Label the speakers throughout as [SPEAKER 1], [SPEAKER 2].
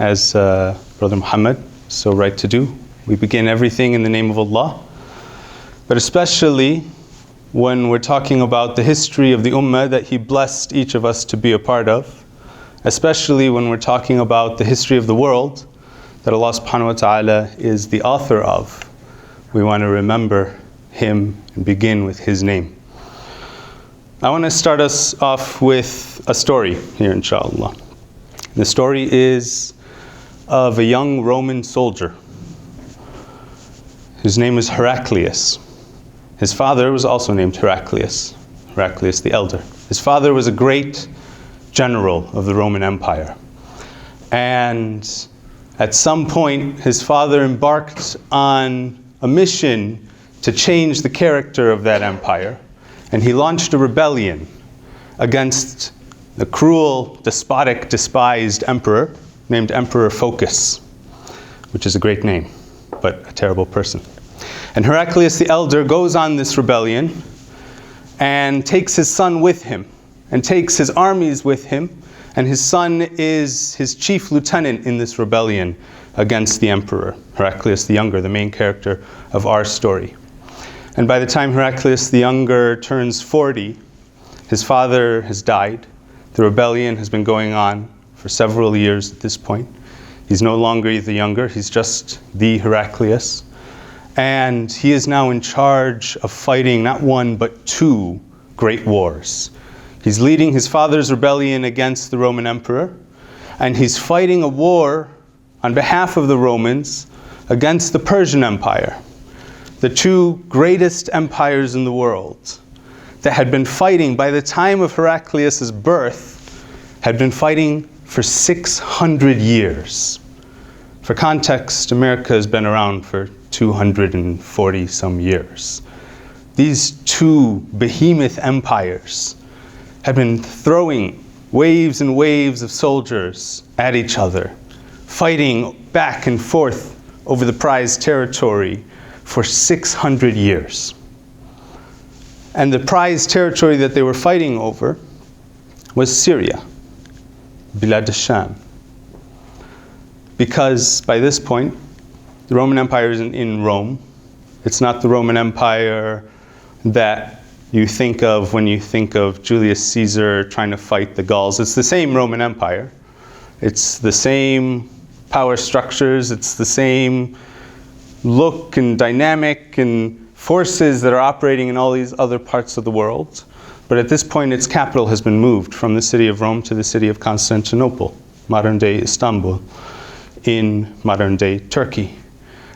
[SPEAKER 1] as Brother Muhammad is so right to do. We begin everything in the name of Allah. But especially when we're talking about the history of the Ummah that He blessed each of us to be a part of, especially when we're talking about the history of the world that Allah subhanahu wa ta'ala is the author of, we want to remember Him and begin with His name. I want to start us off with a story here, inshallah. The story is of a young Roman soldier. His name is Heraclius. His father was also named Heraclius the Elder. His father was a great general of the Roman Empire. And at some point, his father embarked on a mission to change the character of that empire. And he launched a rebellion against the cruel, despotic, despised emperor named Emperor Phocas, which is a great name, but a terrible person. And Heraclius the Elder goes on this rebellion and takes his son with him and takes his armies with him, and his son is his chief lieutenant in this rebellion against the emperor, Heraclius the Younger, the main character of our story. And by the time Heraclius the Younger turns 40, his father has died. The rebellion has been going on for several years at this point. He's no longer the younger, he's just the Heraclius. And he is now in charge of fighting not one but two great wars. He's leading his father's rebellion against the Roman emperor, and he's fighting a war on behalf of the Romans against the Persian Empire, the two greatest empires in the world that had been fighting, by the time of Heraclius' birth, had been fighting for 600 years. For context, America has been around for 240 some years. These two behemoth empires had been throwing waves and waves of soldiers at each other, fighting back and forth over the prized territory for 600 years. And the prized territory that they were fighting over was Syria, Bilad al-Sham. Because by this point, the Roman Empire isn't in Rome. It's not the Roman Empire that you think of when you think of Julius Caesar trying to fight the Gauls. It's the same Roman Empire. It's the same power structures. It's the same look and dynamic and forces that are operating in all these other parts of the world. But at this point, its capital has been moved from the city of Rome to the city of Constantinople, modern-day Istanbul, in modern-day Turkey.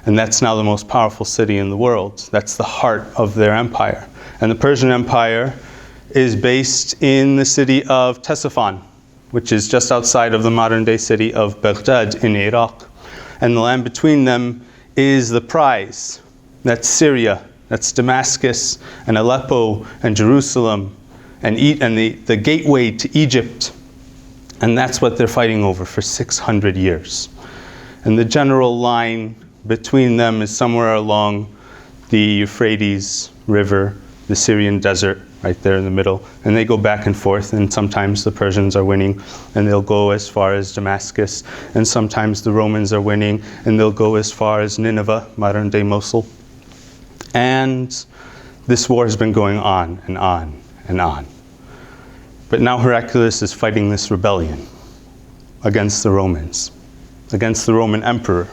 [SPEAKER 1] And that's now the most powerful city in the world. That's the heart of their empire. And the Persian Empire is based in the city of Ctesiphon, which is just outside of the modern-day city of Baghdad in Iraq. And the land between them is the prize. That's Syria, that's Damascus and Aleppo and Jerusalem and the gateway to Egypt. And that's what they're fighting over for 600 years. And the general line between them is somewhere along the Euphrates River, the Syrian desert, right there in the middle. And they go back and forth, and sometimes the Persians are winning, and they'll go as far as Damascus. And sometimes the Romans are winning, and they'll go as far as Nineveh, modern-day Mosul. And this war has been going on and on and on. But now Heraclius is fighting this rebellion against the Romans, against the Roman emperor.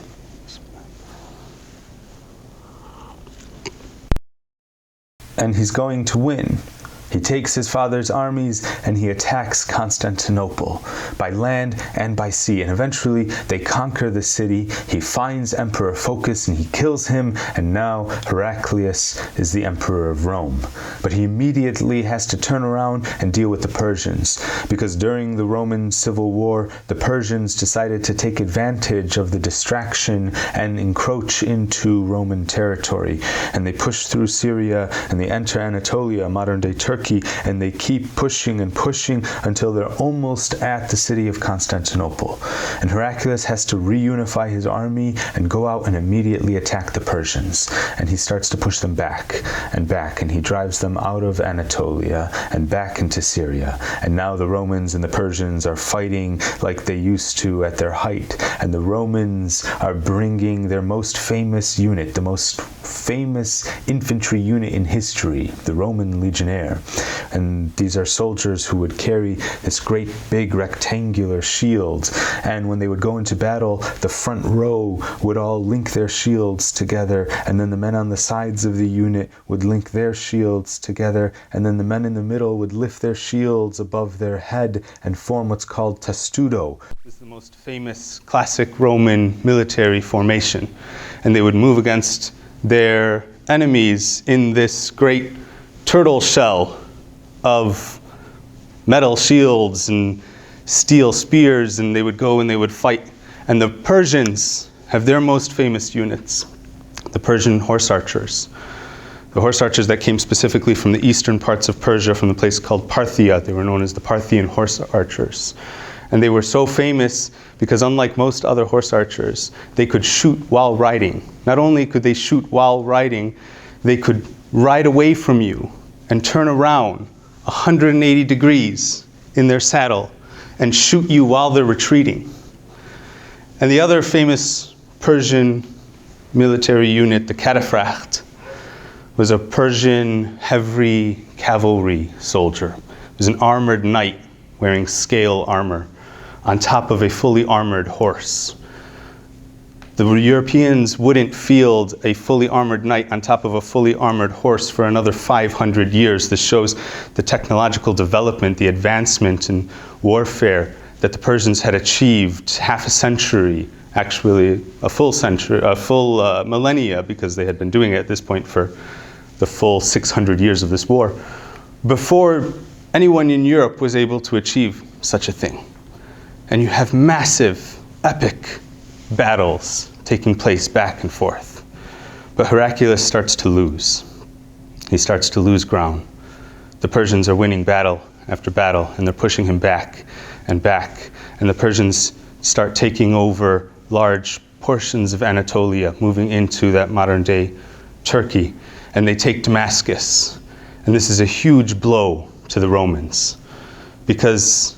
[SPEAKER 1] And he's going to win. He takes his father's armies and he attacks Constantinople by land and by sea. And eventually they conquer the city. He finds Emperor Phocas and he kills him. And now Heraclius is the emperor of Rome. But he immediately has to turn around and deal with the Persians. Because during the Roman Civil War, the Persians decided to take advantage of the distraction and encroach into Roman territory. And they push through Syria and they enter Anatolia, modern-day Turkey.
[SPEAKER 2] Turkey, and they keep pushing and pushing until they're almost at the city of Constantinople. And Heraclius has to reunify his army and go out and immediately attack the Persians. And he starts to push them back, and he drives them out of Anatolia and back into Syria. And now the Romans and the Persians are fighting like they used to at their height, and the Romans are bringing their most famous unit, the most famous infantry unit in history, the Roman legionnaire. And these are soldiers who would carry this great big rectangular shield, and when they would go into battle, the front row would all link their shields together, and then the men on the sides of the unit would link their shields together, and then the men in the middle would lift their shields above their head and form what's called testudo.
[SPEAKER 1] This is the most famous classic Roman military formation, and they would move against their enemies in this great turtle shell of metal shields and steel spears, and they would go and they would fight. And the Persians have their most famous units, the Persian horse archers. The horse archers that came specifically from the eastern parts of Persia, from the place called Parthia. They were known as the Parthian horse archers. And they were so famous because, unlike most other horse archers, they could shoot while riding. Not only could they shoot while riding, they could ride away from you and turn around 180 degrees in their saddle and shoot you while they're retreating. And the other famous Persian military unit, the Cataphracts, was a Persian heavy cavalry soldier. It was an armored knight wearing scale armor on top of a fully armored horse. The Europeans wouldn't field a fully armored knight on top of a fully armored horse for another 500 years. This shows the technological development, the advancement in warfare that the Persians had achieved half a century, actually a full century, a full millennia, because they had been doing it at this point for the full 600 years of this war, before anyone in Europe was able to achieve such a thing. And you have massive, epic battles taking place back and forth. But Heraclius starts to lose. He starts to lose ground. The Persians are winning battle after battle, and they're pushing him back and back. And the Persians start taking over large portions of Anatolia, moving into that modern-day Turkey. And they take Damascus. And this is a huge blow to the Romans, because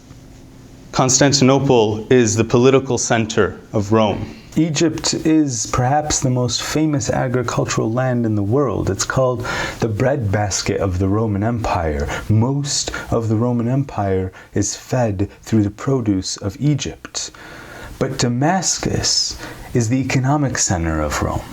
[SPEAKER 1] Constantinople is the political center of Rome.
[SPEAKER 2] Egypt is perhaps the most famous agricultural land in the world. It's called the breadbasket of the Roman Empire. Most of the Roman Empire is fed through the produce of Egypt. But Damascus is the economic center of Rome.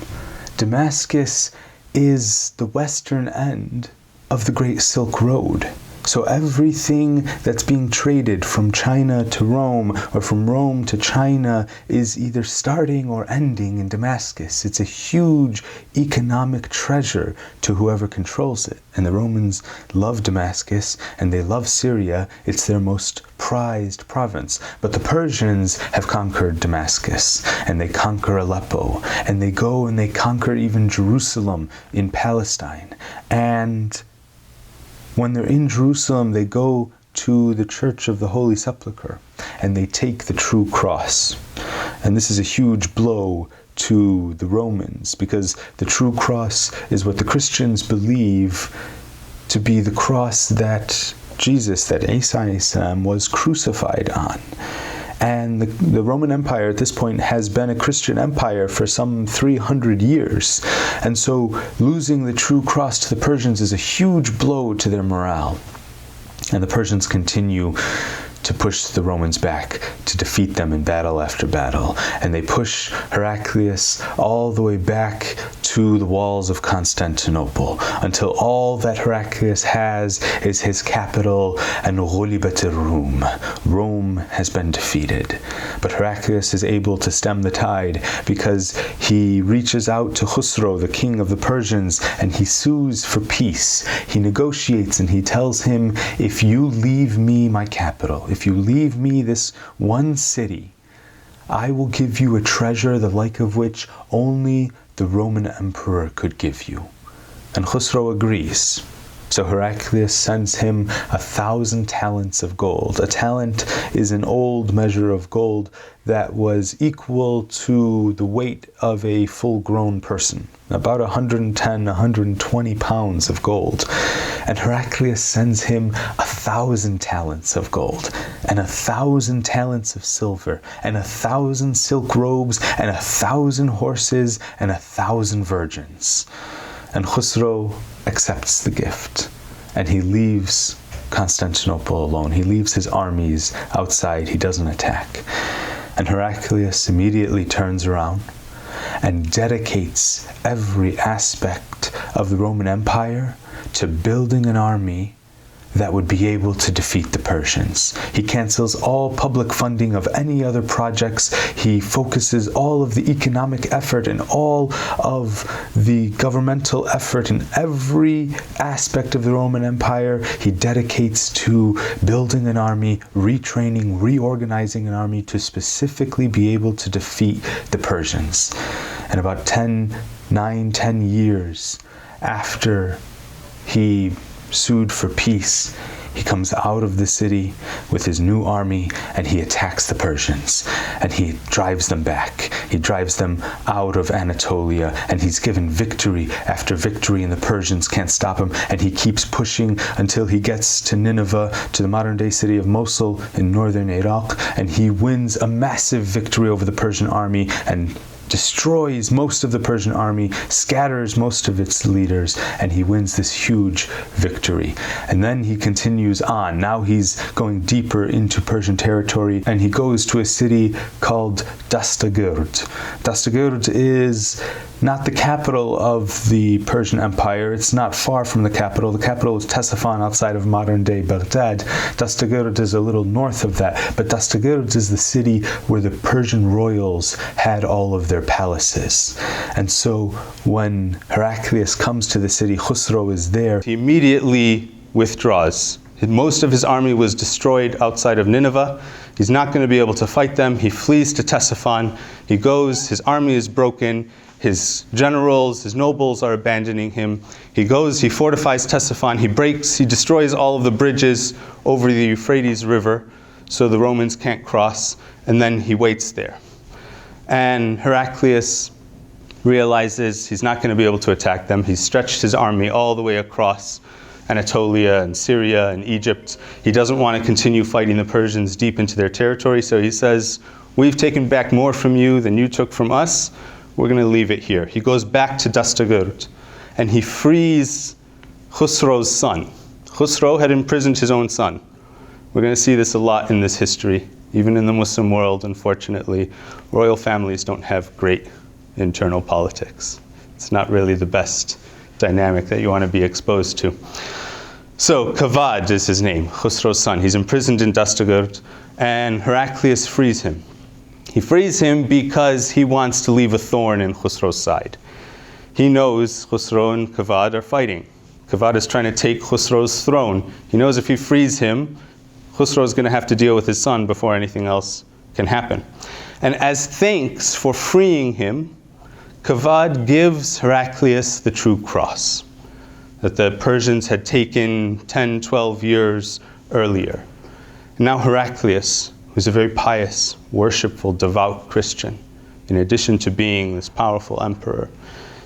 [SPEAKER 2] Damascus is the western end of the Great Silk Road. So everything that's being traded from China to Rome, or from Rome to China, is either starting or ending in Damascus. It's a huge economic treasure to whoever controls it. And the Romans love Damascus, and they love Syria. It's their most prized province. But the Persians have conquered Damascus, and they conquer Aleppo, and they go and they conquer even Jerusalem in Palestine. And when they're in Jerusalem, they go to the Church of the Holy Sepulchre, and they take the true cross. And this is a huge blow to the Romans, because the true cross is what the Christians believe to be the cross that Jesus, that Isa was crucified on. And the Roman Empire at this point has been a Christian empire for some 300 years. And so losing the true cross to the Persians is a huge blow to their morale. And the Persians continue to push the Romans back, to defeat them in battle after battle. And they push Heraclius all the way back to the walls of Constantinople, until all that Heraclius has is his capital, and ghulibat al-Rum. Rome has been defeated. But Heraclius is able to stem the tide, because he reaches out to Khusro, the king of the Persians, and he sues for peace. He negotiates, and he tells him, if you leave me my capital, if you leave me this one city, I will give you a treasure the like of which only the Roman emperor could give you. And Khusro agrees. So Heraclius sends him 1,000 talents of gold. A talent is an old measure of gold that was equal to the weight of a full-grown person, about 110, 120 pounds of gold. And Heraclius sends him 1,000 talents of gold, and 1,000 talents of silver, and 1,000 silk robes, and 1,000 horses, and 1,000 virgins. And Khusro accepts the gift, and he leaves Constantinople alone. He leaves his armies outside. He doesn't attack. And Heraclius immediately turns around and dedicates every aspect of the Roman Empire to building an army that would be able to defeat the Persians. He cancels all public funding of any other projects. He focuses all of the economic effort and all of the governmental effort in every aspect of the Roman Empire. He dedicates to building an army, retraining, reorganizing an army to specifically be able to defeat the Persians. And about 10 years after he sued for peace, he comes out of the city with his new army and he attacks the Persians and he drives them back. He drives them out of Anatolia and he's given victory after victory and the Persians can't stop him, and he keeps pushing until he gets to Nineveh, to the modern day city of Mosul in northern Iraq, and he wins a massive victory over the Persian army and destroys most of the Persian army, scatters most of its leaders, and he wins this huge victory. And then he continues on. Now he's going deeper into Persian territory, and he goes to a city called Dastagerd. Dastagerd is not the capital of the Persian Empire. It's not far from the capital. The capital is Ctesiphon outside of modern-day Baghdad. Dastagerd is a little north of that, but Dastagerd is the city where the Persian royals had all of their palaces. And so when Heraclius comes to the city, Khusro is there.
[SPEAKER 1] He immediately withdraws. Most of his army was destroyed outside of Nineveh. He's not going to be able to fight them. He flees to Ctesiphon. He goes, his army is broken. His generals, his nobles are abandoning him. He goes, he fortifies Ctesiphon, he destroys all of the bridges over the Euphrates River so the Romans can't cross, and then he waits there. And Heraclius realizes he's not going to be able to attack them. He's stretched his army all the way across Anatolia and Syria and Egypt. He doesn't want to continue fighting the Persians deep into their territory, so he says, "We've taken back more from you than you took from us. We're going to leave it here." He goes back to Dastagerd and he frees Khusro's son. Khusro had imprisoned his own son. We're going to see this a lot in this history, even in the Muslim world, unfortunately. Royal families don't have great internal politics. It's not really the best dynamic that you want to be exposed to. So Kavad is his name, Khusro's son. He's imprisoned in Dastagerd and Heraclius frees him. He frees him because he wants to leave a thorn in Khusro's side. He knows Khusro and Kavad are fighting. Kavad is trying to take Khusro's throne. He knows if he frees him, Khusro is going to have to deal with his son before anything else can happen. And as thanks for freeing him, Kavad gives Heraclius the true cross that the Persians had taken 10, 12 years earlier. And now Heraclius, who's a very pious, worshipful, devout Christian, in addition to being this powerful emperor,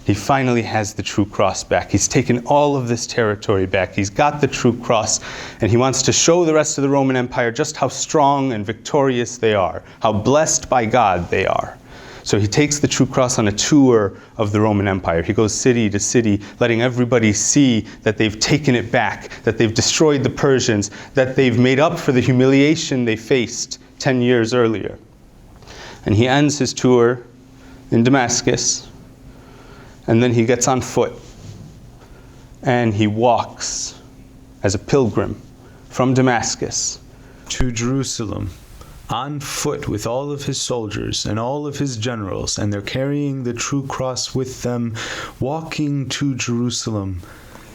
[SPEAKER 1] he finally has the true cross back. He's taken all of this territory back. He's got the true cross, and he wants to show the rest of the Roman Empire just how strong and victorious they are, how blessed by God they are. So he takes the true cross on a tour of the Roman Empire. He goes city to city, letting everybody see that they've taken it back, that they've destroyed the Persians, that they've made up for the humiliation they faced 10 years earlier. And he ends his tour in Damascus, and then he gets on foot, and he walks as a pilgrim from Damascus
[SPEAKER 2] to Jerusalem, on foot with all of his soldiers and all of his generals, and they're carrying the true cross with them, walking to Jerusalem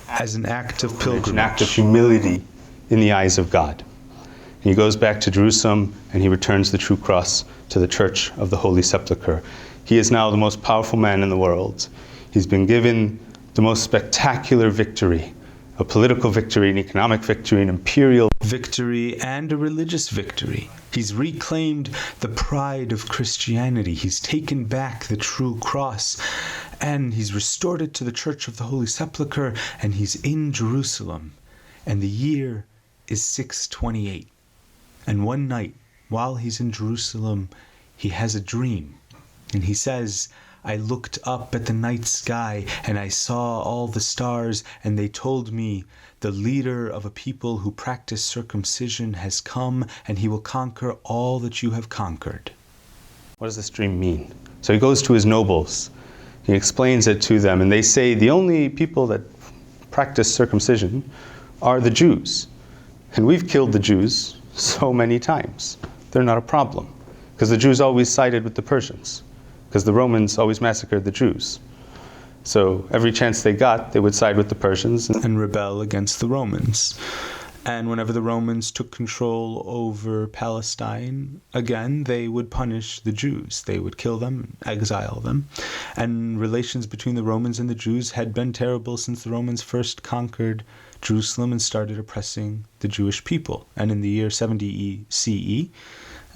[SPEAKER 2] as an act of pilgrimage.
[SPEAKER 1] An act of humility in the eyes of God. And he goes back to Jerusalem and he returns the true cross to the Church of the Holy Sepulchre. He is now the most powerful man in the world. He's been given the most spectacular victory a political victory, an economic victory, an imperial
[SPEAKER 2] victory, and a religious victory. He's reclaimed the pride of Christianity. He's taken back the true cross, and he's restored it to the Church of the Holy Sepulchre, and he's in Jerusalem. And the year is 628. And one night, while he's in Jerusalem, he has a dream. And he says, I looked up at the night sky, and I saw all the stars, and they told me, the leader of a people who practice circumcision has come, and he will conquer all that you have conquered.
[SPEAKER 1] What does this dream mean? So he goes to his nobles. He explains it to them, and they say the only people that practice circumcision are the Jews. And we've killed the Jews so many times. They're not a problem, because the Jews always sided with the Persians, because the Romans always massacred the Jews. So every chance they got, they would side with the Persians
[SPEAKER 2] and rebel against the Romans. And whenever the Romans took control over Palestine, again, they would punish the Jews. They would kill them, exile them. And relations between the Romans and the Jews had been terrible since the Romans first conquered Jerusalem and started oppressing the Jewish people. And in the year 70 CE,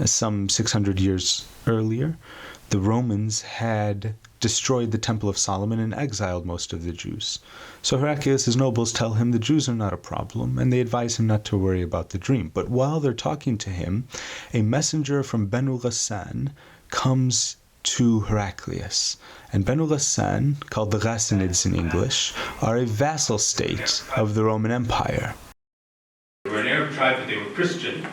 [SPEAKER 2] some 600 years earlier, the Romans had destroyed the Temple of Solomon and exiled most of the Jews. So Heraclius' nobles tell him the Jews are not a problem, and they advise him not to worry about the dream. But while they're talking to him, a messenger from Banu Ghassan comes to Heraclius. And Banu Ghassan, called the Ghassanids in English, are a vassal state of the Roman Empire.
[SPEAKER 1] They were an Arab tribe, but they were Christian.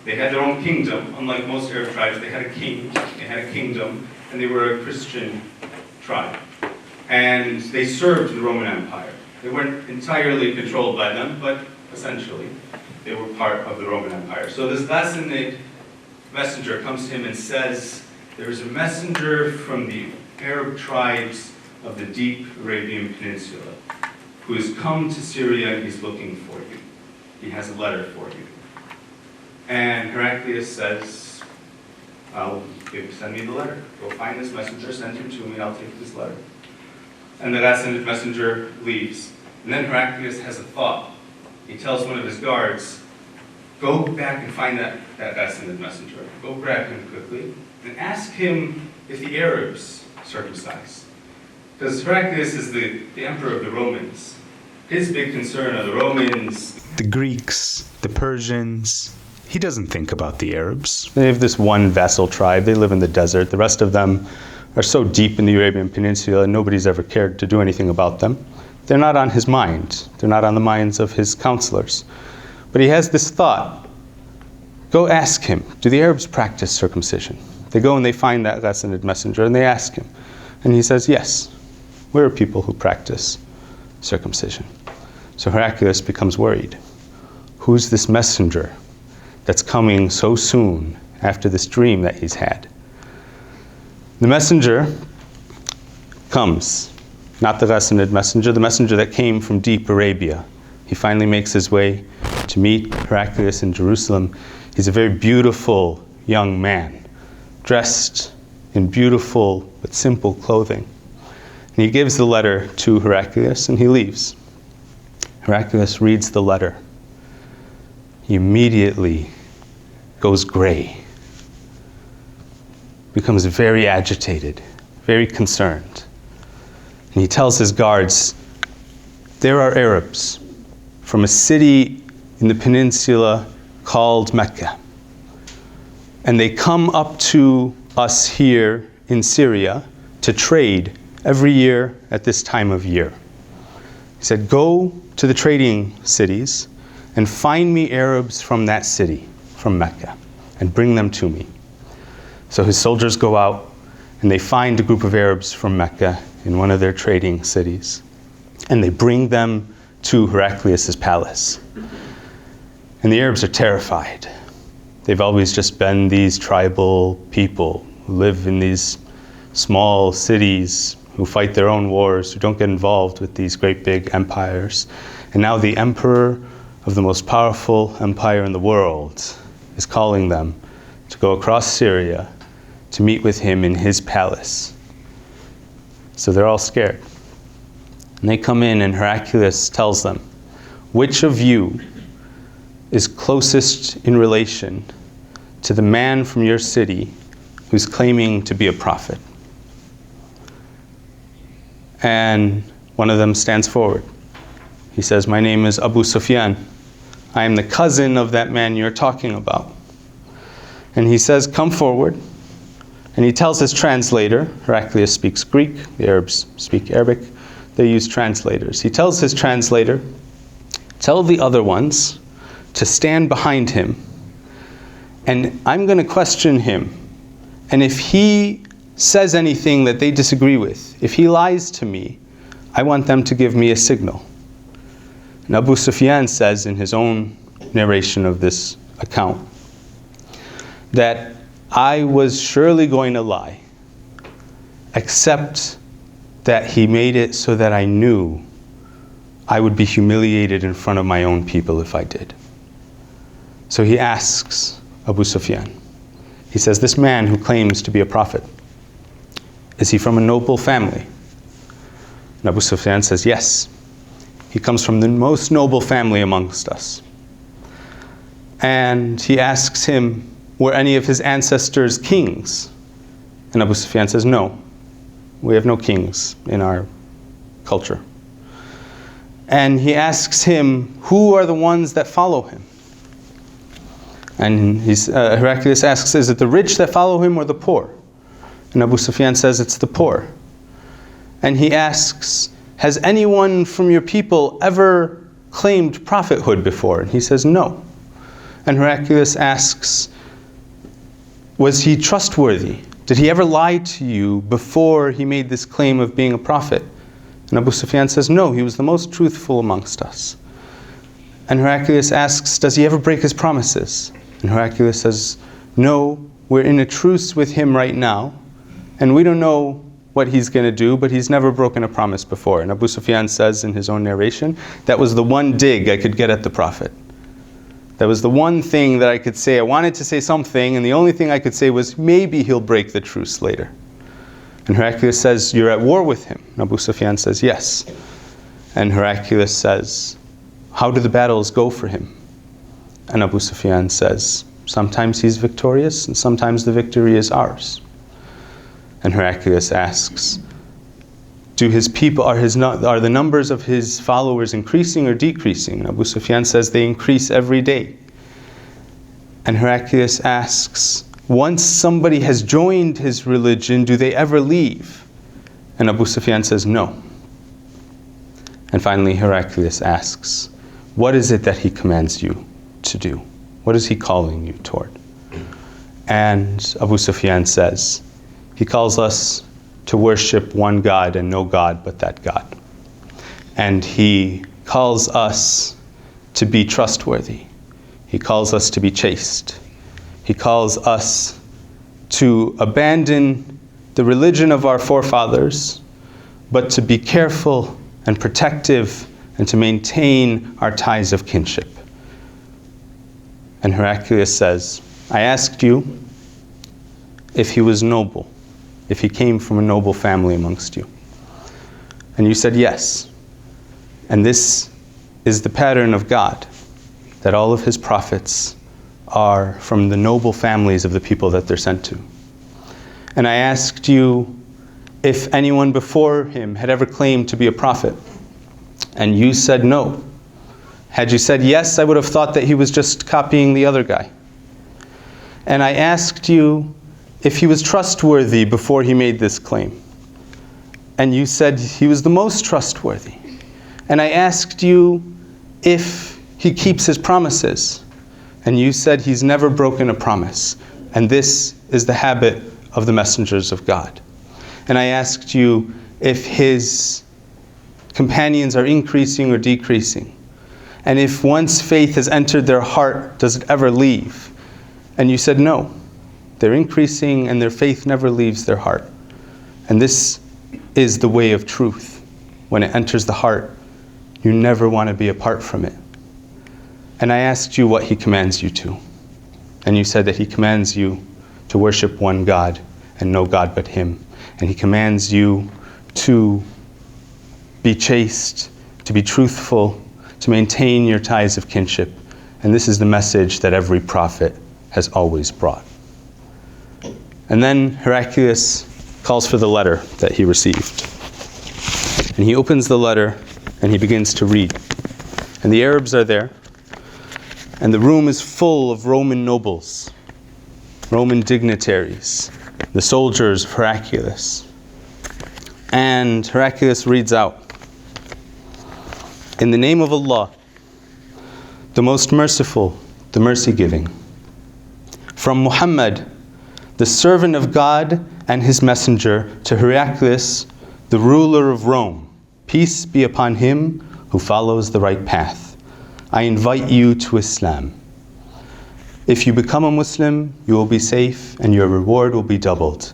[SPEAKER 1] They had their own kingdom. Unlike most Arab tribes, they had a king, they had a kingdom, and they were a Christian tribe. And they served the Roman Empire. They weren't entirely controlled by them, but essentially they were part of the Roman Empire. So this Ghassanid messenger comes to him and says, there is a messenger from the Arab tribes of the deep Arabian Peninsula who has come to Syria and he's looking for you. He has a letter for you. And Heraclius says, send me the letter. Go find this messenger, send him to me, and I'll take this letter. And the Ghassanid messenger leaves. And then Heraclius has a thought. He tells one of his guards, go back and find that Ghassanid messenger. Go grab him quickly and ask him if the Arabs circumcise. Because Heraclius is the emperor of the Romans. His big concern are the Romans,
[SPEAKER 2] the Greeks, the Persians. He doesn't think about the Arabs.
[SPEAKER 1] They have this one vassal tribe. They live in the desert. The rest of them are so deep in the Arabian Peninsula, nobody's ever cared to do anything about them. They're not on his mind. They're not on the minds of his counselors. But he has this thought. Go ask him, do the Arabs practice circumcision? They go and they find that Ghassanid messenger and they ask him. And he says, yes, we're people who practice circumcision. So Heraclius becomes worried. Who's this messenger that's coming so soon after this dream that he's had? The messenger comes, not the Ghassanid messenger, the messenger that came from deep Arabia. He finally makes his way to meet Heraclius in Jerusalem. He's a very beautiful young man, dressed in beautiful but simple clothing. And he gives the letter to Heraclius and he leaves. Heraclius reads the letter. He immediately goes gray, becomes very agitated, very concerned. And he tells his guards, there are Arabs from a city in the peninsula called Mecca. And they come up to us here in Syria to trade every year at this time of year. He said, go to the trading cities and find me Arabs from that city, from Mecca, and bring them to me. So his soldiers go out and they find a group of Arabs from Mecca in one of their trading cities. And they bring them to Heraclius' palace. And the Arabs are terrified. They've always just been these tribal people who live in these small cities, who fight their own wars, who don't get involved with these great big empires. And now the emperor of the most powerful empire in the world is calling them to go across Syria to meet with him in his palace. So they're all scared. And they come in and Heraclius tells them, which of you is closest in relation to the man from your city who's claiming to be a prophet? And one of them stands forward. He says, my name is Abu Sufyan. I am the cousin of that man you're talking about. And he says, come forward. And he tells his translator, Heraclius speaks Greek, the Arabs speak Arabic, they use translators. He tells his translator, tell the other ones to stand behind him, and I'm going to question him. And if he says anything that they disagree with, if he lies to me, I want them to give me a signal. And Abu Sufyan says in his own narration of this account that I was surely going to lie, except that he made it so that I knew I would be humiliated in front of my own people if I did. So he asks Abu Sufyan, he says, this man who claims to be a prophet, is he from a noble family? And Abu Sufyan says, yes. He comes from the most noble family amongst us. And he asks him, were any of his ancestors kings? And Abu Sufyan says, no, we have no kings in our culture. And he asks him, who are the ones that follow him? And Heraclius asks, is it the rich that follow him or the poor? And Abu Sufyan says, it's the poor. And he asks, has anyone from your people ever claimed prophethood before? And he says, no. And Heraclius asks, was he trustworthy? Did he ever lie to you before he made this claim of being a prophet? And Abu Sufyan says, no, he was the most truthful amongst us. And Heraclius asks, does he ever break his promises? And Heraclius says, no, we're in a truce with him right now, and we don't know what he's going to do, but he's never broken a promise before. And Abu Sufyan says in his own narration, that was the one dig I could get at the Prophet. That was the one thing that I could say. I wanted to say something, and the only thing I could say was, maybe he'll break the truce later. And Heraclius says, you're at war with him. And Abu Sufyan says, yes. And Heraclius says, how do the battles go for him? And Abu Sufyan says, sometimes he's victorious, and sometimes the victory is ours. And Heraclius asks, are the numbers of his followers increasing or decreasing? And Abu Sufyan says, they increase every day. And Heraclius asks, once somebody has joined his religion, do they ever leave? And Abu Sufyan says, no. And finally Heraclius asks, what is it that he commands you to do? What is he calling you toward? And Abu Sufyan says, he calls us to worship one God and no God but that God. And he calls us to be trustworthy. He calls us to be chaste. He calls us to abandon the religion of our forefathers, but to be careful and protective and to maintain our ties of kinship. And Heraclius says, I asked you if he was noble, if he came from a noble family amongst you. And you said yes. And this is the pattern of God, that all of his prophets are from the noble families of the people that they're sent to. And I asked you if anyone before him had ever claimed to be a prophet. And you said no. Had you said yes, I would have thought that he was just copying the other guy. And I asked you if he was trustworthy before he made this claim. And you said he was the most trustworthy. And I asked you if he keeps his promises. And you said he's never broken a promise. And this is the habit of the messengers of God. And I asked you if his companions are increasing or decreasing. And if once faith has entered their heart, does it ever leave? And you said no. They're increasing and their faith never leaves their heart. And this is the way of truth. When it enters the heart, you never want to be apart from it. And I asked you what he commands you to. And you said that he commands you to worship one God and no God but him. And he commands you to be chaste, to be truthful, to maintain your ties of kinship. And this is the message that every prophet has always brought. And then Heraclius calls for the letter that he received. And he opens the letter and he begins to read. And the Arabs are there. And the room is full of Roman nobles, Roman dignitaries, the soldiers of Heraclius. And Heraclius reads out, "In the name of Allah, the most merciful, the mercy-giving. From Muhammad, the servant of God and his messenger, to Heraclius, the ruler of Rome, peace be upon him who follows the right path. I invite you to Islam. If you become a Muslim, you will be safe and your reward will be doubled.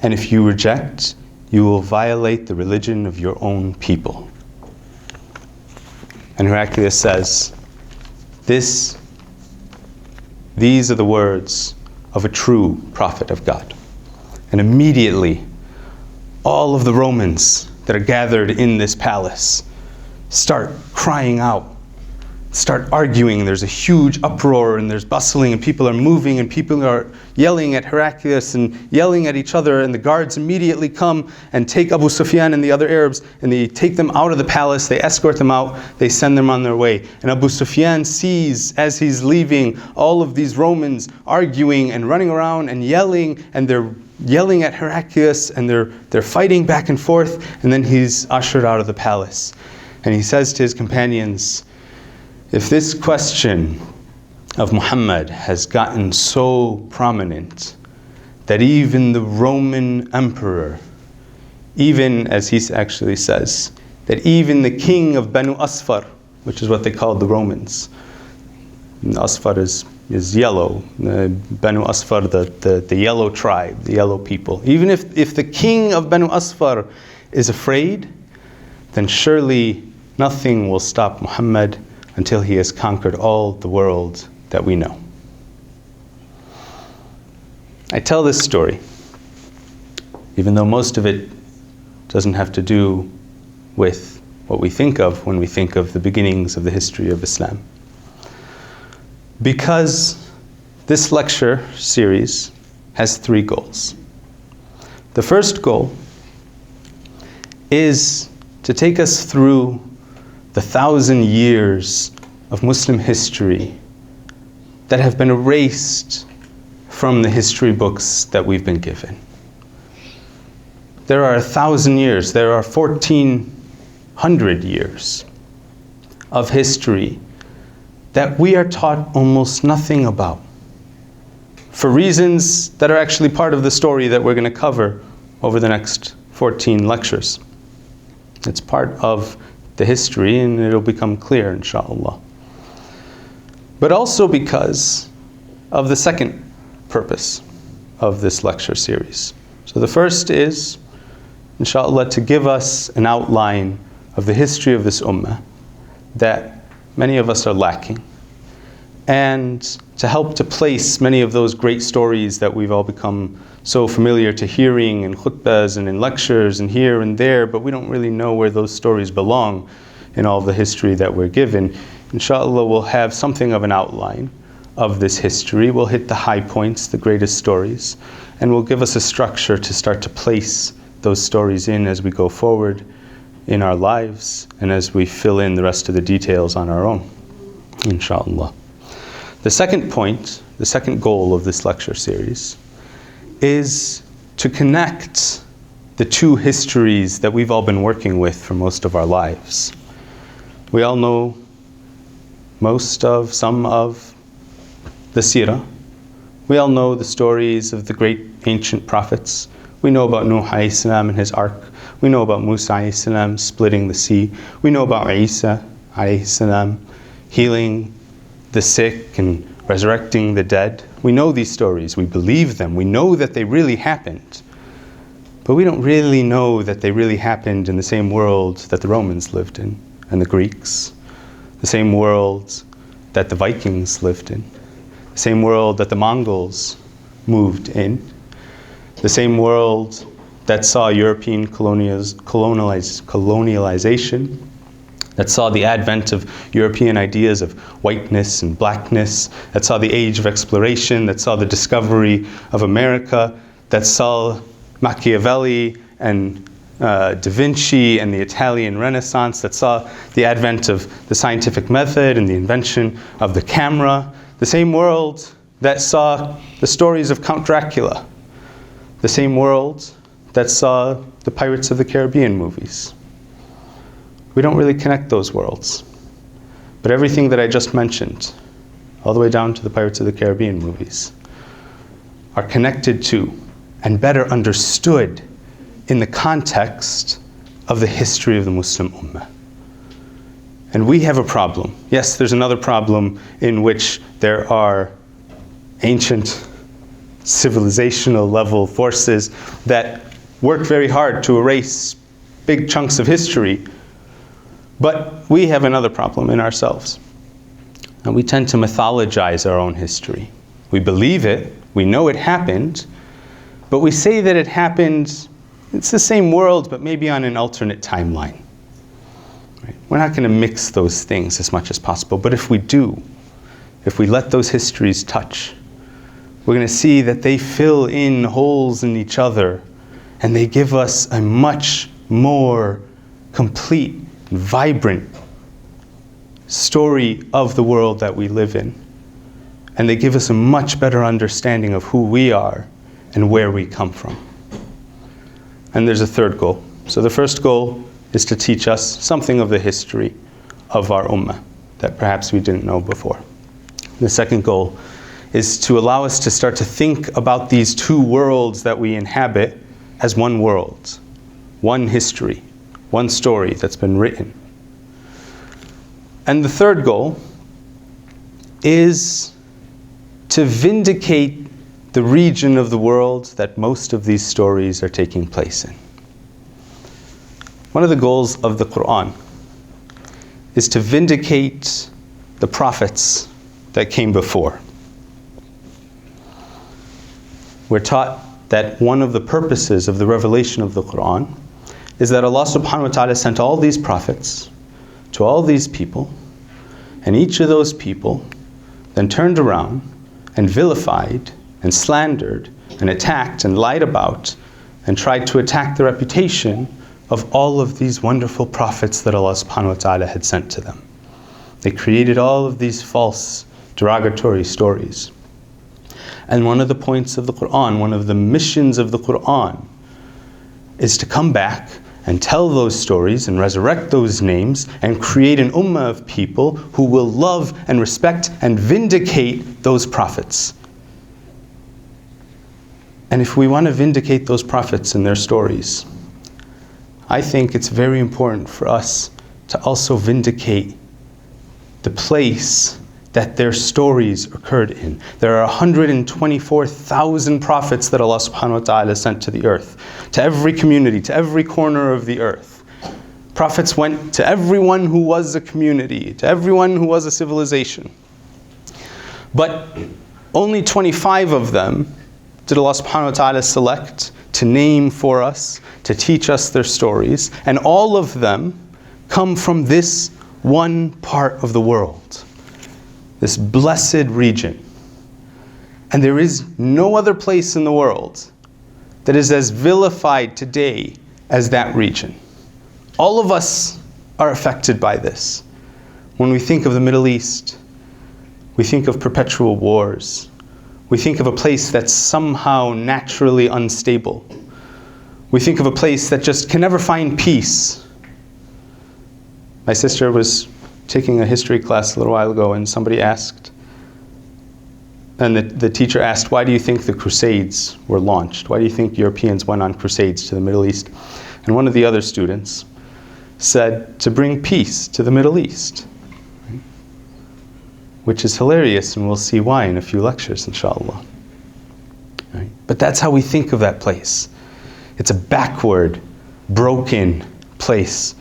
[SPEAKER 1] And if you reject, you will violate the religion of your own people." And Heraclius says, these are the words of a true prophet of God. And immediately, all of the Romans that are gathered in this palace start crying out, start arguing. There's a huge uproar and there's bustling and people are moving and people are yelling at Heraclius and yelling at each other, and the guards immediately come and take Abu Sufyan and the other Arabs and they take them out of the palace, they escort them out, they send them on their way. And Abu Sufyan sees, as he's leaving, all of these Romans arguing and running around and yelling, and they're yelling at Heraclius and they're fighting back and forth, and then he's ushered out of the palace. And he says to his companions, "If this question of Muhammad has gotten so prominent that even the Roman emperor, even as he actually says, that even the king of Banu Asfar, which is what they called the Romans, and Asfar is yellow, Banu Asfar, the yellow tribe, the yellow people, even if the king of Banu Asfar is afraid, then surely nothing will stop Muhammad until he has conquered all the world that we know." I tell this story, even though most of it doesn't have to do with what we think of when we think of the beginnings of the history of Islam, because this lecture series has 3 goals. The first goal is to take us through the 1,000 years of Muslim history that have been erased from the history books that we've been given. There are 1,000 years, there are 1,400 years of history that we are taught almost nothing about, for reasons that are actually part of the story that we're going to cover over the next 14 lectures. It's part of the history and it'll become clear, inshallah. But also because of the second purpose of this lecture series. So the first is, inshallah, to give us an outline of the history of this ummah that many of us are lacking, and to help to place many of those great stories that we've all become so familiar to hearing in khutbahs and in lectures and here and there, but we don't really know where those stories belong in all of the history that we're given. Inshallah, we'll have something of an outline of this history. We'll hit the high points, the greatest stories, and will give us a structure to start to place those stories in as we go forward in our lives and as we fill in the rest of the details on our own, inshallah. The second point, the second goal of this lecture series is to connect the 2 histories that we've all been working with for most of our lives. We all know some of the seerah. We all know the stories of the great ancient prophets. We know about Nuh alayhi salam and his ark. We know about Musa alayhi salam splitting the sea. We know about Isa alayhi salam healing the sick and resurrecting the dead. We know these stories. We believe them. We know that they really happened. But we don't really know that they really happened in the same world that the Romans lived in, and the Greeks, the same world that the Vikings lived in, the same world that the Mongols moved in, the same world that saw European colonialization, that saw the advent of European ideas of whiteness and blackness, that saw the age of exploration, that saw the discovery of America, that saw Machiavelli and Da Vinci and the Italian Renaissance, that saw the advent of the scientific method and the invention of the camera. The same world that saw the stories of Count Dracula. The same world that saw the Pirates of the Caribbean movies. We don't really connect those worlds. But everything that I just mentioned, all the way down to the Pirates of the Caribbean movies, are connected to and better understood in the context of the history of the Muslim Ummah. And we have a problem. Yes, there's another problem in which there are ancient civilizational level forces that work very hard to erase big chunks of history. But we have another problem in ourselves. And we tend to mythologize our own history. We believe it, we know it happened, but we say that it happened, it's the same world, but maybe on an alternate timeline. Right? We're not going to mix those things as much as possible, but if we do, if we let those histories touch, we're going to see that they fill in holes in each other, and they give us a much more complete, vibrant story of the world that we live in. And they give us a much better understanding of who we are and where we come from. And there's a third goal. So the first goal is to teach us something of the history of our ummah that perhaps we didn't know before. The second goal is to allow us to start to think about these two worlds that we inhabit as one world, one history, one story that's been written. And the third goal is to vindicate the region of the world that most of these stories are taking place in. One of the goals of the Quran is to vindicate the prophets that came before. We're taught that one of the purposes of the revelation of the Quran is that Allah subhanahu wa ta'ala sent all these prophets to all these people, and each of those people then turned around and vilified and slandered and attacked and lied about and tried to attack the reputation of all of these wonderful prophets that Allah subhanahu wa ta'ala had sent to them. They created all of these false, derogatory stories. And one of the points of the Quran, one of the missions of the Quran, is to come back and tell those stories and resurrect those names and create an ummah of people who will love and respect and vindicate those prophets. And if we want to vindicate those prophets and their stories, I think it's very important for us to also vindicate the place that their stories occurred in. There are 124,000 prophets that Allah subhanahu wa ta'ala sent to the earth, to every community, to every corner of the earth. Prophets went to everyone who was a community, to everyone who was a civilization. But only 25 of them did Allah subhanahu wa ta'ala select to name for us, to teach us their stories, and all of them come from this one part of the world, this blessed region. And there is no other place in the world that is as vilified today as that region. All of us are affected by this. When we think of the Middle East, we think of perpetual wars. We think of a place that's somehow naturally unstable. We think of a place that just can never find peace. My sister was taking a history class a little while ago, and somebody asked, and the teacher asked, why do you think the crusades were launched? Why do you think Europeans went on crusades to the Middle East? And one of the other students said, to bring peace to the Middle East. Which is hilarious, and we'll see why in a few lectures, inshallah. Right? But that's how we think of that place. It's a backward, broken place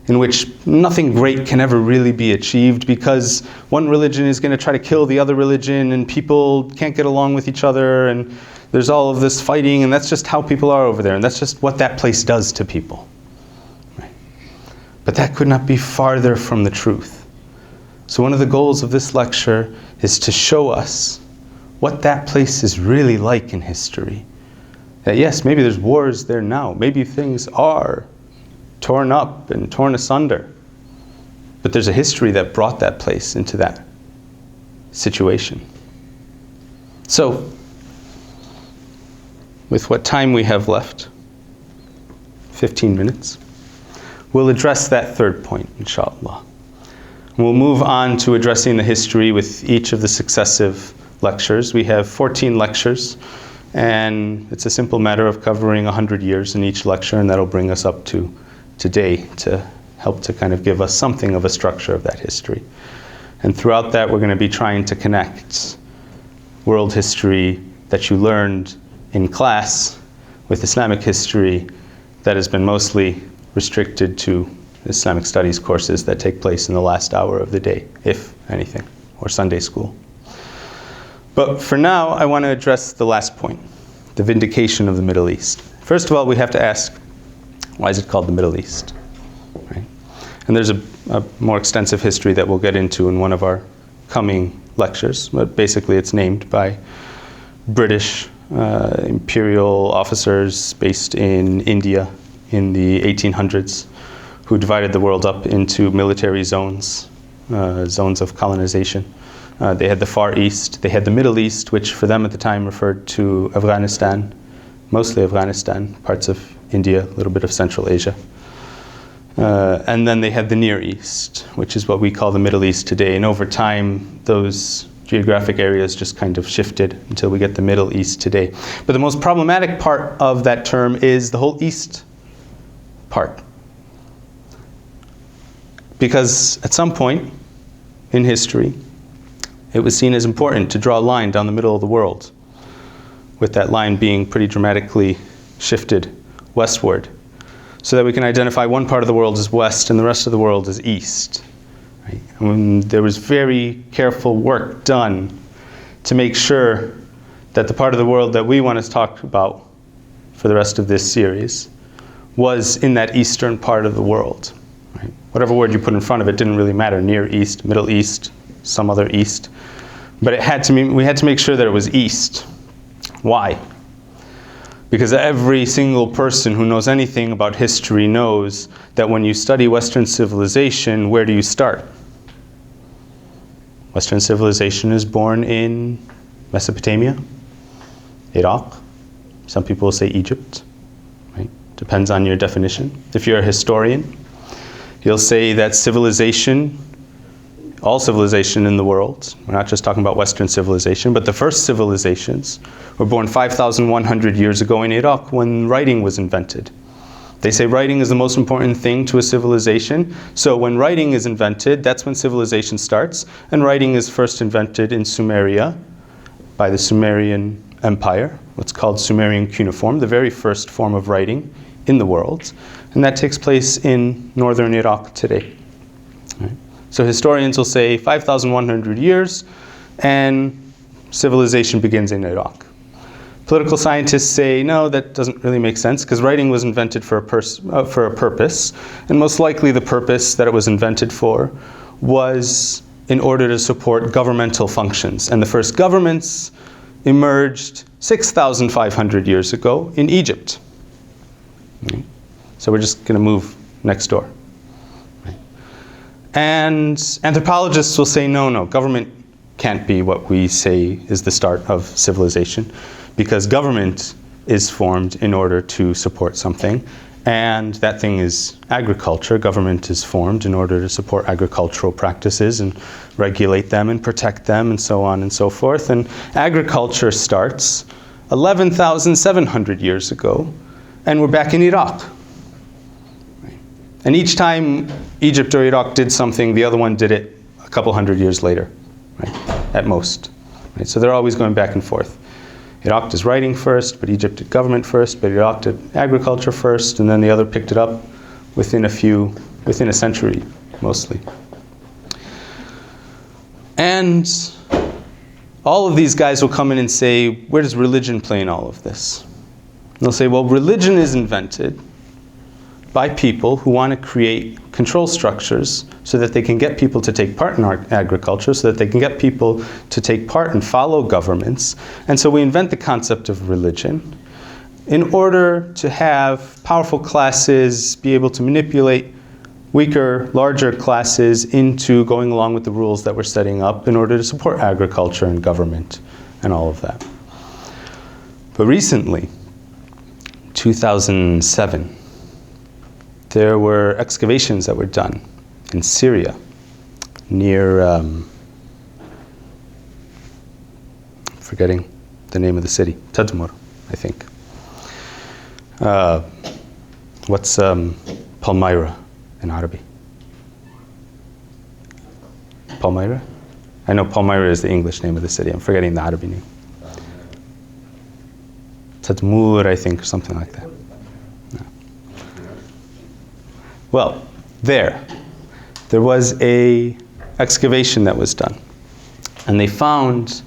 [SPEAKER 1] in which nothing great can ever really be achieved because one religion is going to try to kill the other religion and people can't get along with each other and there's all of this fighting, and that's just how people are over there, and that's just what that place does to people. Right? But that could not be farther from the truth. So one of the goals of this lecture is to show us what that place is really like in history. That yes, maybe there's wars there now. Maybe things are torn up and torn asunder. But there's a history that brought that place into that situation. So, with what time we have left, 15 minutes, we'll address that third point, inshallah. We'll move on to addressing the history with each of the successive lectures. We have 14 lectures, and it's a simple matter of covering 100 years in each lecture, and that'll bring us up to today to help to kind of give us something of a structure of that history. And throughout that, we're going to be trying to connect world history that you learned in class with Islamic history that has been mostly restricted to Islamic studies courses that take place in the last hour of the day, if anything, or Sunday school. But for now, I want to address the last point, the vindication of the Middle East. First of all, we have to ask, why is it called the Middle East? Right? And there's a more extensive history that we'll get into in one of our coming lectures, but basically it's named by British imperial officers based in India in the 1800s, who divided the world up into military zones, zones of colonization. They had the Far East, they had the Middle East, which for them at the time referred to Afghanistan, mostly Afghanistan, parts of India, a little bit of Central Asia. And then they had the Near East, which is what we call the Middle East today. And over time, those geographic areas just kind of shifted until we get the Middle East today. But the most problematic part of that term is the whole East part. Because at some point in history, it was seen as important to draw a line down the middle of the world, with that line being pretty dramatically shifted westward, so that we can identify one part of the world as west and the rest of the world as east. Right? And there was very careful work done to make sure that the part of the world that we want to talk about for the rest of this series was in that eastern part of the world. Right? Whatever word you put in front of it didn't really matter, Near East, Middle East, some other East. But we had to make sure that it was East. Why? Because every single person who knows anything about history knows that when you study Western civilization, where do you start? Western civilization is born in Mesopotamia, Iraq. Some people will say Egypt. Right? Depends on your definition. If you're a historian, you'll say that civilization, all civilization in the world, we're not just talking about Western civilization, but the first civilizations were born 5,100 years ago in Iraq when writing was invented. They say writing is the most important thing to a civilization. So when writing is invented, that's when civilization starts. And writing is first invented in Sumeria by the Sumerian Empire, what's called Sumerian cuneiform, the very first form of writing in the world. And that takes place in northern Iraq today. Right? So historians will say 5,100 years and civilization begins in Iraq. Political scientists say, no, that doesn't really make sense because writing was invented for a purpose. And most likely the purpose that it was invented for was in order to support governmental functions. And the first governments emerged 6,500 years ago in Egypt. Right? So we're just going to move next door. Right? And anthropologists will say, no, government can't be what we say is the start of civilization, because government is formed in order to support something, and that thing is agriculture. Government is formed in order to support agricultural practices and regulate them and protect them and so on and so forth. And agriculture starts 11,700 years ago, and we're back in Iraq. Right? And each time Egypt or Iraq did something, the other one did it a couple hundred years later, right? At most. Right? So they're always going back and forth. Iraq did writing first, but Egypt did government first, but Iraq did agriculture first, and then the other picked it up within a century, mostly. And all of these guys will come in and say, where does religion play in all of this? And they'll say, well, religion is invented by people who want to create control structures so that they can get people to take part in agriculture, so that they can get people to take part and follow governments. And so we invent the concept of religion in order to have powerful classes be able to manipulate weaker, larger classes into going along with the rules that we're setting up in order to support agriculture and government and all of that. But recently, 2007, there were excavations that were done in Syria near, forgetting the name of the city, Tadmur, I think. What's Palmyra in Arabic? Palmyra? I know Palmyra is the English name of the city. I'm forgetting the Arabic name. Tadmur, I think, or something like that. No. Well, there was a excavation that was done, and they found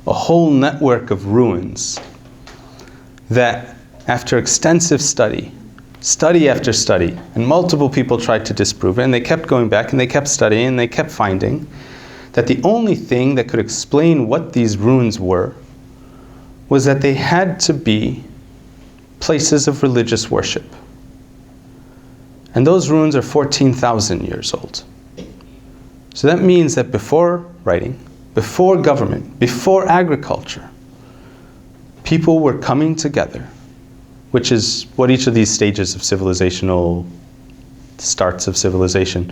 [SPEAKER 1] a whole network of ruins that, after extensive study after study, and multiple people tried to disprove it, and they kept going back and they kept studying and they kept finding that the only thing that could explain what these ruins were was that they had to be places of religious worship. And those ruins are 14,000 years old. So that means that before writing, before government, before agriculture, people were coming together, which is what each of these stages of civilizational starts of civilization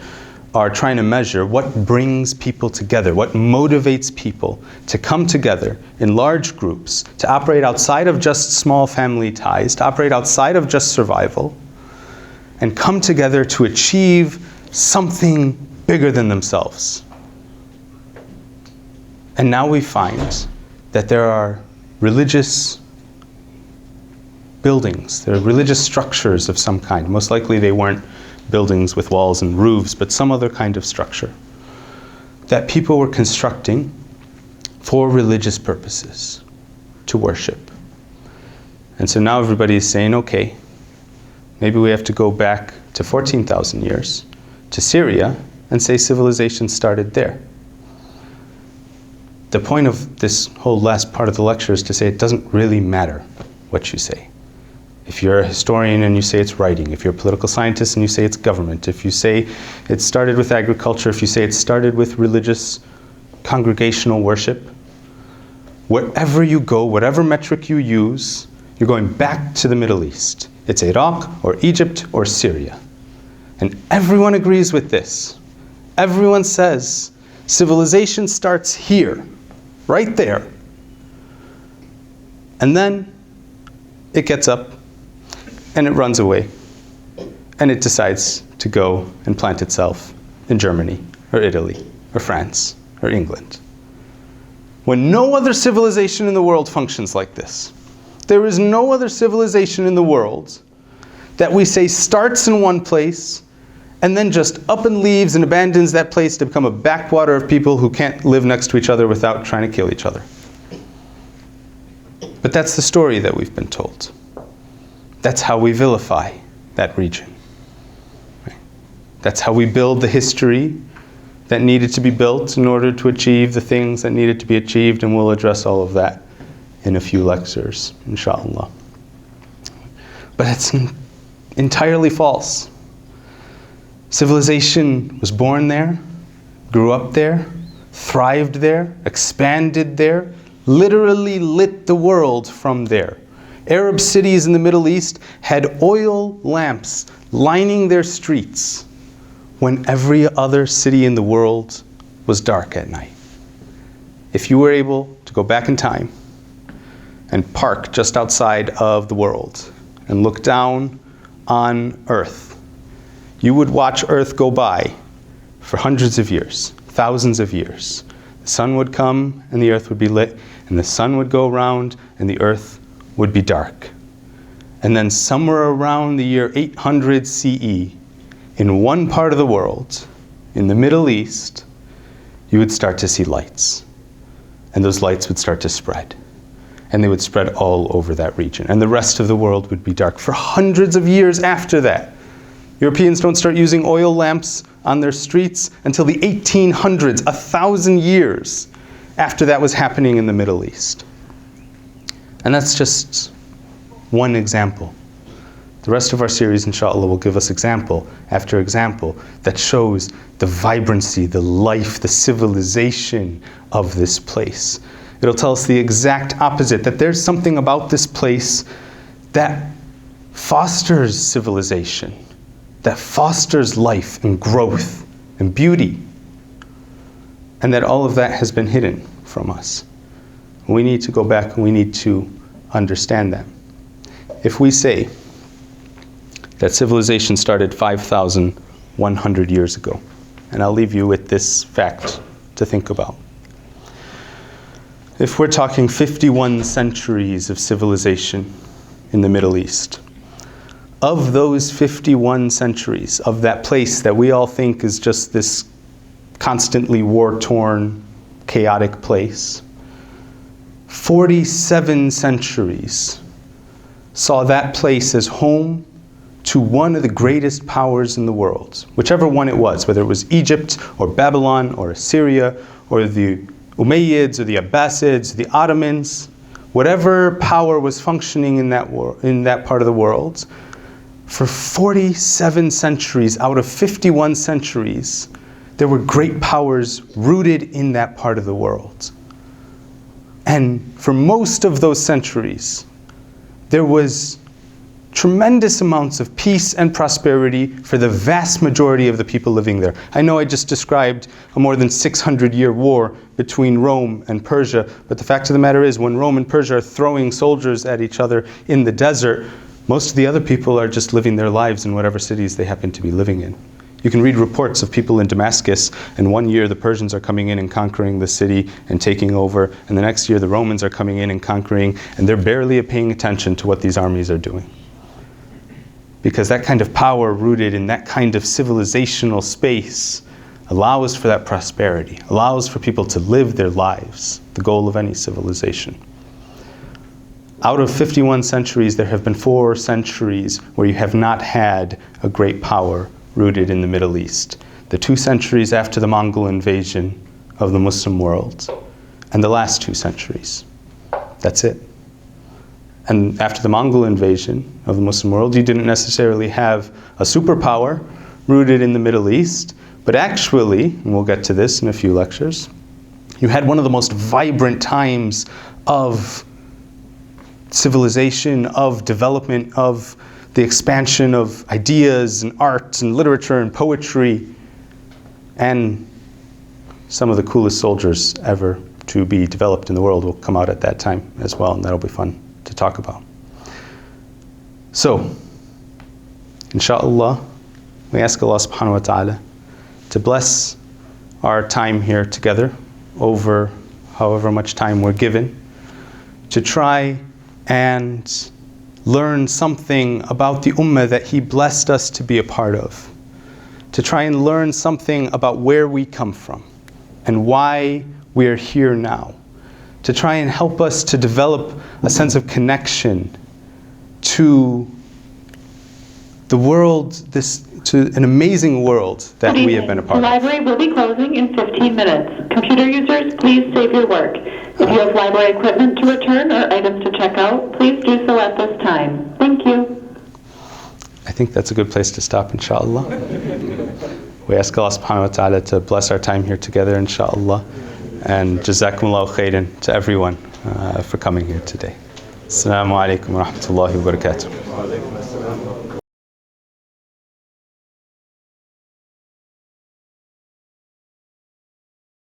[SPEAKER 1] are trying to measure. What brings people together? What motivates people to come together in large groups, to operate outside of just small family ties, to operate outside of just survival, and come together to achieve something bigger than themselves. And now we find that there are religious buildings, there are religious structures of some kind. Most likely they weren't buildings with walls and roofs, but some other kind of structure that people were constructing for religious purposes, to worship. And so now everybody is saying, okay, maybe we have to go back to 14,000 years, to Syria, and say civilization started there. The point of this whole last part of the lecture is to say it doesn't really matter what you say. If you're a historian and you say it's writing, if you're a political scientist and you say it's government, if you say it started with agriculture, if you say it started with religious congregational worship, wherever you go, whatever metric you use, you're going back to the Middle East. It's Iraq or Egypt or Syria. And everyone agrees with this. Everyone says civilization starts here, right there. And then it gets up and it runs away, and it decides to go and plant itself in Germany, or Italy, or France, or England. When no other civilization in the world functions like this. There is no other civilization in the world that we say starts in one place, and then just up and leaves and abandons that place to become a backwater of people who can't live next to each other without trying to kill each other. But that's the story that we've been told. That's how we vilify that region. Right? That's how we build the history that needed to be built in order to achieve the things that needed to be achieved, and we'll address all of that in a few lectures, inshallah. But it's entirely false. Civilization was born there, grew up there, thrived there, expanded there, literally lit the world from there. Arab cities in the Middle East had oil lamps lining their streets when every other city in the world was dark at night. If you were able to go back in time and park just outside of the world and look down on Earth, you would watch Earth go by for hundreds of years, thousands of years. The sun would come and the Earth would be lit, and the sun would go around and the Earth would be dark. And then somewhere around the year 800 CE, in one part of the world, in the Middle East, you would start to see lights. And those lights would start to spread. And they would spread all over that region. And the rest of the world would be dark for hundreds of years after that. Europeans don't start using oil lamps on their streets until the 1800s, 1,000 years after that was happening in the Middle East. And that's just one example. The rest of our series, inshallah, will give us example after example that shows the vibrancy, the life, the civilization of this place. It'll tell us the exact opposite, that there's something about this place that fosters civilization, that fosters life and growth and beauty, and that all of that has been hidden from us. We need to go back and we need to understand that. If we say that civilization started 5,100 years ago, and I'll leave you with this fact to think about. If we're talking 51 centuries of civilization in the Middle East, of those 51 centuries, of that place that we all think is just this constantly war-torn, chaotic place, 47 centuries saw that place as home to one of the greatest powers in the world, whichever one it was, whether it was Egypt or Babylon or Assyria or the Umayyads or the Abbasids, the Ottomans, whatever power was functioning in that part of the world. For 47 centuries out of 51 centuries, there were great powers rooted in that part of the world. And for most of those centuries, there was tremendous amounts of peace and prosperity for the vast majority of the people living there. I know I just described a more than 600-year war between Rome and Persia, but the fact of the matter is, when Rome and Persia are throwing soldiers at each other in the desert, most of the other people are just living their lives in whatever cities they happen to be living in. You can read reports of people in Damascus, and one year the Persians are coming in and conquering the city and taking over, and the next year the Romans are coming in and conquering, and they're barely paying attention to what these armies are doing. Because that kind of power rooted in that kind of civilizational space allows for that prosperity, allows for people to live their lives, the goal of any civilization. Out of 51 centuries, there have been 4 centuries where you have not had a great power rooted in the Middle East. The 2 centuries after the Mongol invasion of the Muslim world, and the last 2 centuries. That's it. And after the Mongol invasion of the Muslim world, you didn't necessarily have a superpower rooted in the Middle East, but actually, and we'll get to this in a few lectures, you had one of the most vibrant times of civilization, of development, of the expansion of ideas and art and literature and poetry, and some of the coolest soldiers ever to be developed in the world will come out at that time as well, and that'll be fun to talk about. So, inshallah, we ask Allah subhanahu wa ta'ala to bless our time here together over however much time we're given, to try and learn something about the ummah that He blessed us to be a part of, to try and learn something about where we come from and why we're here now, to try and help us to develop a sense of connection to the world, to an amazing world that we have been a part of.
[SPEAKER 3] The library will be closing in 15 minutes. Computer users, please save your work. If you have library equipment to return or items to check out, please do so at this time. Thank you.
[SPEAKER 1] I think that's a good place to stop, inshallah. We ask Allah subhanahu wa ta'ala to bless our time here together, inshallah. And jazakumullahu khairan to everyone for coming here today. Assalamu alaikum wa rahmatullahi wa barakatuh.